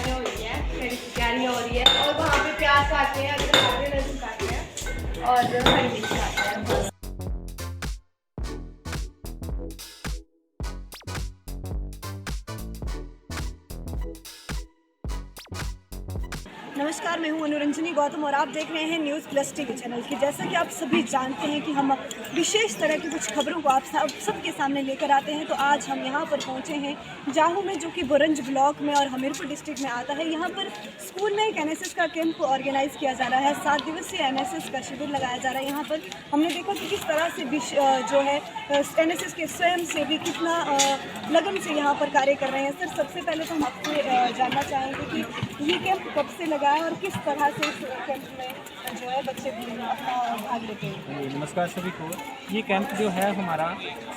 तैयारियाँ हो रही हैं, तैयारियाँ हो रही है और वहाँ पे प्याज काटते हैं, अगर हरे लहसुन काटते हैं और हरी मिर्च काटते हैं बस। नमस्कार, मैं हूं अनुरंजनी गौतम और आप देख रहे हैं न्यूज़ प्लस टीवी चैनल की। जैसा कि आप सभी जानते हैं कि हम विशेष तरह की कुछ खबरों को आप सबके सामने लेकर आते हैं, तो आज हम यहां पर पहुंचे हैं जाहू में, जो कि बुरंज ब्लॉक में और हमीरपुर डिस्ट्रिक्ट में आता है। यहां पर स्कूल में एक एनएसएस का कैंप ऑर्गेनाइज किया जा रहा है। 7 दिवसीय एनएसएस का शिविर लगाया जा रहा है। यहाँ पर हमने देखा कि किस तरह से जो है एनएसएस के स्वयं सेवी कितना लगन से यहाँ पर कार्य कर रहे हैं। सर, सबसे पहले तो हम आपसे जानना चाहेंगे कि ये कैंप कब से लगा है और किस तरह से इस कैंप में जो है बच्चे अपना भाग लेते हैं। नमस्कार सभी को। ये कैंप जो है हमारा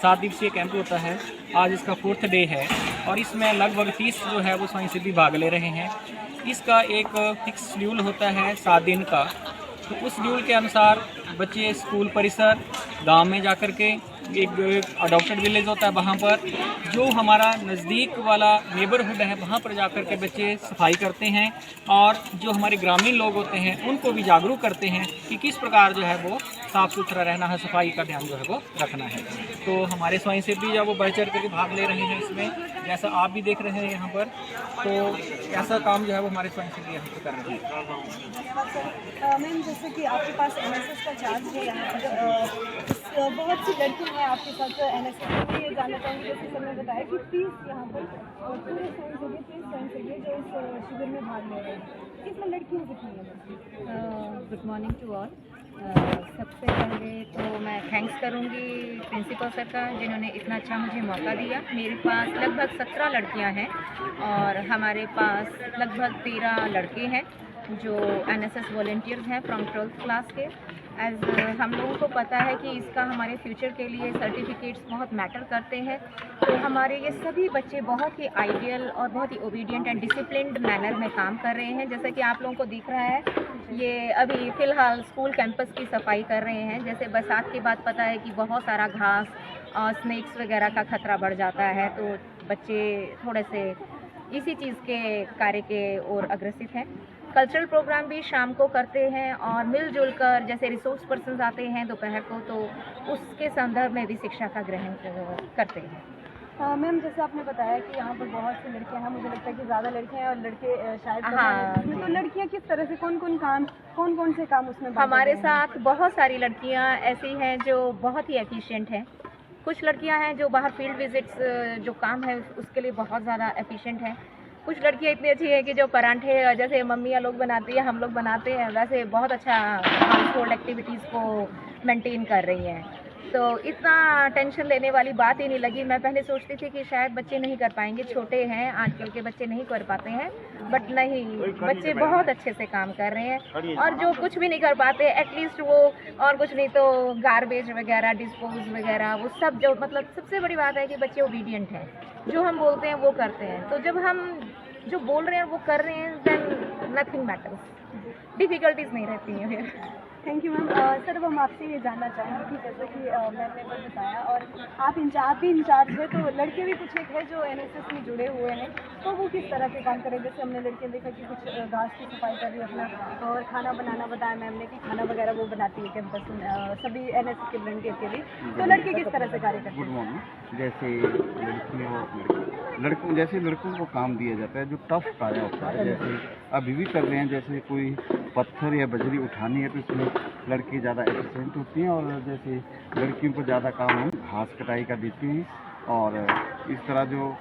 7 दिवसीय कैंप होता है। आज इसका 4th डे है और इसमें लगभग 30 जो है वो स्वयंसेवी भाग ले रहे हैं। इसका एक फिक्स शेड्यूल होता है 7 दिन का। तो उस शेड्यूल के अनुसार बच्चे स्कूल परिसर, गांव में जाकर के एक अडॉप्टेड विलेज होता है, वहाँ पर जो हमारा नज़दीक वाला नेबरहुड है वहाँ पर जाकर के बच्चे सफाई करते हैं और जो हमारे ग्रामीण लोग होते हैं उनको भी जागरूक करते हैं कि किस प्रकार जो है वो साफ़ सुथरा रहना है, सफाई का ध्यान जो है वो रखना है। तो हमारे स्वयंसेवी जब वो बढ़ चढ़ करके भाग ले रहे हैं इसमें, जैसा आप भी देख रहे हैं यहाँ पर, तो ऐसा काम जो है वो हमारे स्वयंसेवी यहाँ पर कर रहे हैं। मैम, जैसे कि आपके पास एनएसएस का चार्ज है, यहाँ पर बहुत सी लड़कियाँ हैं आपके साथ एनएसएस में। ये जानना चाहूँगी, जैसे सबने बताया कि 30 यहाँ पर पूरे स्वयंसेवी जो इस शिविर में भाग ले रहे हैं, इसमें लड़कियाँ कितनी हैं? Good morning to all. सबसे पहले तो मैं थैंक्स करूंगी प्रिंसिपल सर का, जिन्होंने इतना अच्छा मुझे मौका दिया। मेरे पास लगभग 17 लड़कियां हैं और हमारे पास लगभग 13 लड़के हैं जो एनएसएस वॉलंटियर्स हैं फ्रॉम 12th क्लास के। एज हम लोगों को पता है कि इसका हमारे फ्यूचर के लिए सर्टिफिकेट्स बहुत मैटर करते हैं, तो हमारे ये सभी बच्चे बहुत ही आइडियल और बहुत ही ओबीडियंट एंड डिसिप्लिन्ड मैनर में काम कर रहे हैं। जैसे कि आप लोगों को दिख रहा है, ये अभी फ़िलहाल स्कूल कैंपस की सफाई कर रहे हैं। जैसे बरसात के बाद पता है कि बहुत सारा घास और स्नेक्स वगैरह का खतरा बढ़ जाता है, तो बच्चे थोड़े से इसी चीज़ के कार्य के ओर अग्रसित हैं। कल्चरल प्रोग्राम भी शाम को करते हैं और मिलजुल कर, जैसे रिसोर्स पर्सन आते हैं दोपहर को, तो उसके संदर्भ में भी शिक्षा का ग्रहण करते हैं। मैम, जैसे आपने बताया कि यहाँ पर बहुत सी लड़कियाँ हैं, मुझे लगता है कि ज़्यादा लड़कियाँ हैं और लड़के शायद हाँ, तो लड़कियाँ किस तरह से कौन कौन से काम उसमें हमारे साथ बहुत सारी लड़कियाँ ऐसी हैं जो बहुत ही एफिशिएंट हैं। कुछ लड़कियाँ हैं जो बाहर फील्ड विजिट्स जो काम है उसके लिए बहुत ज़्यादा एफिशिएंट हैं। कुछ लड़कियाँ इतनी अच्छी है कि जो परांठे जैसे मम्मियाँ लोग बनाती है, हम लोग बनाते हैं, वैसे बहुत अच्छा हाउस होल्ड एक्टिविटीज़ को मेंटेन कर रही हैं। तो इतना टेंशन लेने वाली बात ही नहीं लगी। मैं पहले सोचती थी कि शायद बच्चे नहीं कर पाएंगे, छोटे हैं, आजकल के बच्चे नहीं कर पाते हैं, बट नहीं, बच्चे बहुत अच्छे से काम कर रहे हैं। और जो कुछ भी नहीं कर पाते, एटलीस्ट वो और कुछ नहीं तो गार्बेज वगैरह, डिस्पोज वगैरह, वो सब जो, मतलब सबसे बड़ी बात है कि बच्चे ओबीडियंट हैं, जो हम बोलते हैं वो करते हैं। तो जब हम जो बोल रहे हैं वो कर रहे हैं, देन नथिंग मैटर्स, डिफ़िकल्टीज नहीं रहती हैं फिर। Thank you ma'am. सर, अब हम आपसे ये जानना चाहेंगे कि जैसे कि मैम ने बस बताया और आप भी इंचार्ज है, तो लड़के भी कुछ एक है जो एनएसएस में जुड़े हुए हैं, तो वो किस तरह के काम करें? जैसे हमने लड़कियाँ देखा कि कुछ घास की सफाई कर रही है अपना, और खाना बनाना बताया मैम ने कि खाना वगैरह वो बनाती है कैंपस में सभी एनएसएस के वॉलंटियर के लिए। तो लड़के किस तरह से कार्य करते हैं? Good morning. जैसे लड़कों को काम दिया जाता है जो टफ कार्य होता है, जैसे अभी भी कर रहे हैं, जैसे कोई पत्थर या बजरी उठानी है तो इसमें लड़की ज़्यादा एफिशिएंट होती हैं, और जैसे लड़कियों को ज़्यादा काम हम घास कटाई का देते हैं। और इस तरह जो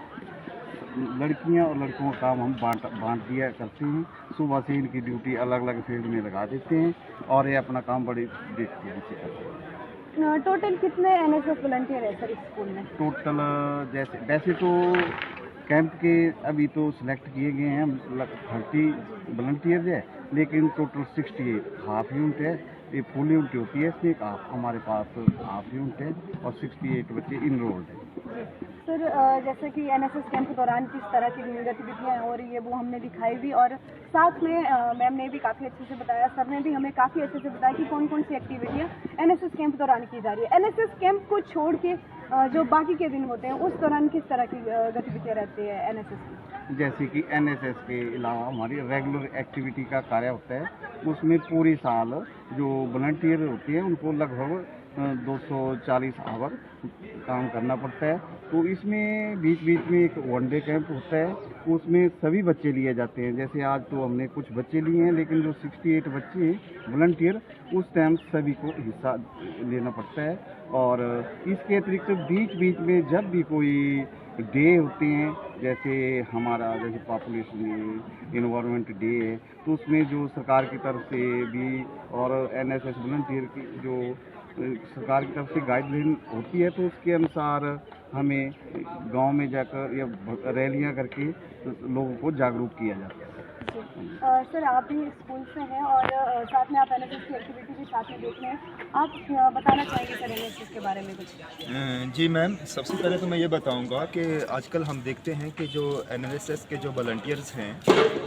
लड़कियां और लड़कों का काम हम बांट दिया करते हैं। सुबह से इनकी ड्यूटी अलग अलग फील्ड में लगा देते हैं और ये अपना काम बड़ी बेहतरीन से करते हैं। टोटल कितने एनएसएस वॉलंटियर है सर इस स्कूल में? टोटल वैसे तो कैंप के अभी तो सिलेक्ट किए गए हैं 30 वॉलंटियर्स है, लेकिन टोटल 68 हाफ यूनिट है। ये फुल यूनिट होती है, इसमें हमारे पास हाफ यूनिट है और 68 बच्चे इनरोल्ड हैं। सर, जैसे कि एनएसएस कैंप के दौरान किस तरह की गतिविधियाँ हो रही है वो हमने दिखाई भी, और साथ में मैम ने भी काफ़ी अच्छे से बताया, सर ने भी हमें काफ़ी अच्छे से बताया कि कौन कौन सी एक्टिविटियाँ एनएसएस कैंप दौरान की जा रही है। एनएसएस कैंप को छोड़ के जो बाकी के दिन होते हैं उस दौरान किस तरह की गतिविधियाँ रहती है एनएसएस की? जैसे कि एनएसएस के अलावा हमारी रेगुलर एक्टिविटी का कार्य होता है, उसमें पूरी साल जो वॉलंटियर होती है उनको लगभग 240 आवर काम करना पड़ता है। तो इसमें बीच बीच में एक वनडे कैंप होता है, उसमें सभी बच्चे लिए जाते हैं। जैसे आज तो हमने कुछ बच्चे लिए हैं, लेकिन जो 68 बच्चे हैं वॉलंटियर, उस टाइम सभी को हिस्सा लेना पड़ता है। और इसके अतिरिक्त बीच बीच में जब भी कोई डे होते हैं, जैसे हमारा जैसे पॉपुलेशन इन्वायरमेंट डे है, तो उसमें जो सरकार की तरफ से भी और एनएसएस वॉलंटियर की जो सरकार की तरफ से गाइडलाइन होती है, तो उसके अनुसार हमें गांव में जाकर या रैलियां करके लोगों को जागरूक किया जाता है। सर, आप भी स्कूल से हैं और साथ में आप एनएसएस की एक्टिविटी भी साथ में देख रहे हैं, आप बताना चाहेंगे सर एनएसएस के बारे में कुछ? जी मैम, सबसे पहले तो मैं ये बताऊंगा कि आजकल हम देखते हैं कि जो एनएसएस के जो वॉलंटियर्स हैं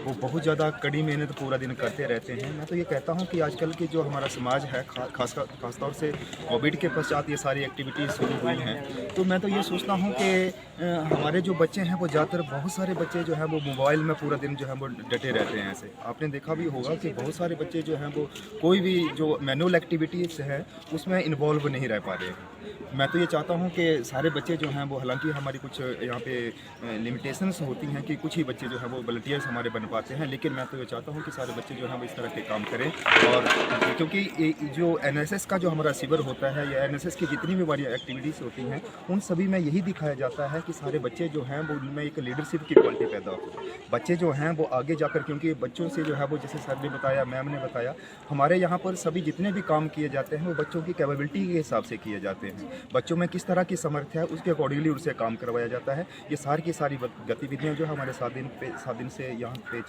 वो बहुत ज़्यादा कड़ी मेहनत पूरा दिन करते रहते हैं। मैं तो ये कहता हूँ कि आजकल की जो हमारा समाज है, खासतौर से कोविड के पश्चात ये सारी एक्टिविटीज़ शुरू हुई हैं, तो मैं तो ये सोचता हूँ कि हमारे जो बच्चे हैं वो ज़्यादातर बहुत सारे बच्चे जो हैं वो मोबाइल में पूरा दिन जो है वो डटे रहते हैं। ऐसे आपने देखा भी होगा कि बहुत सारे बच्चे जो हैं वो कोई भी जो मैनुअल एक्टिविटीज़ है उसमें इन्वॉल्व नहीं रह पा रहे हैं। मैं तो ये चाहता हूँ कि सारे बच्चे जो हैं वो, हालांकि हमारी कुछ यहाँ पे लिमिटेशंस होती हैं कि कुछ ही बच्चे जो हैं वो वॉलंटियर्स हमारे बन पाते हैं, लेकिन मैं तो ये चाहता हूँ कि सारे बच्चे जो हैं वो इस तरह के काम करें। और क्योंकि जो एनएसएस का जो हमारा शिविर होता है या एनएसएस की जितनी भी हमारी एक्टिविटीज़ होती हैं, उन सभी में यही दिखाया जाता है कि सारे बच्चे जो हैं वो उनमें एक लीडरशिप की क्वालिटी पैदा हो। बच्चे जो हैं वो आगे जाकर, क्योंकि बच्चों से जो है वो, जैसे सर ने बताया, मैम ने बताया, हमारे यहाँ पर सभी जितने भी काम किए जाते हैं वो बच्चों की कैपेबिलिटी के हिसाब से किए जाते हैं। बच्चों में किस तरह की सामर्थ्य है उसके अकॉर्डिंगली उनसे काम करवाया जाता है। ये सारी की सारी गतिविधियाँ जो हमारे 7 दिन से यहाँ पे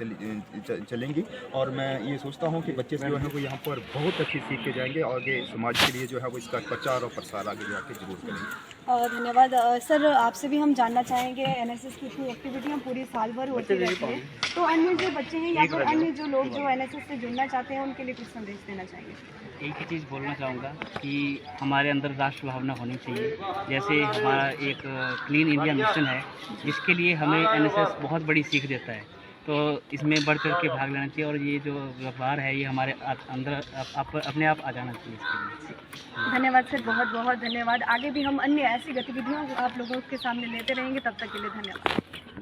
चलेंगी, और मैं ये सोचता हूँ कि बच्चे जो हैं वो यहाँ पर बहुत अच्छी सीख के जाएंगे, आगे समाज के लिए जो है वो इसका प्रचार और प्रसार आगे जाके जरूर करेंगे। धन्यवाद सर, आपसे भी हम जानना चाहेंगे, एनएसएस की इतनी एक्टिविटियाँ पूरी साल भर होती रहती है, तो अन्य जो बच्चे हैं या फिर अन्य जो लोग जो एनएसएस से जुड़ना चाहते हैं उनके लिए कुछ संदेश देना चाहेंगे? एक ही चीज़ बोलना चाहूँगा कि हमारे अंदर राष्ट्र भावना होनी चाहिए। जैसे हमारा एक क्लीन इंडिया मिशन है, जिसके लिए हमें एनएसएस बहुत बड़ी सीख देता है, तो इसमें बढ़ चढ़ के भाग लेना चाहिए। और ये जो व्यवहार है ये हमारे अंदर अपने आप आ जाना चाहिए इसके लिए। धन्यवाद सर, बहुत बहुत धन्यवाद। आगे भी हम अन्य ऐसी गतिविधियों को आप लोगों के सामने लेते रहेंगे, तब तक के लिए धन्यवाद।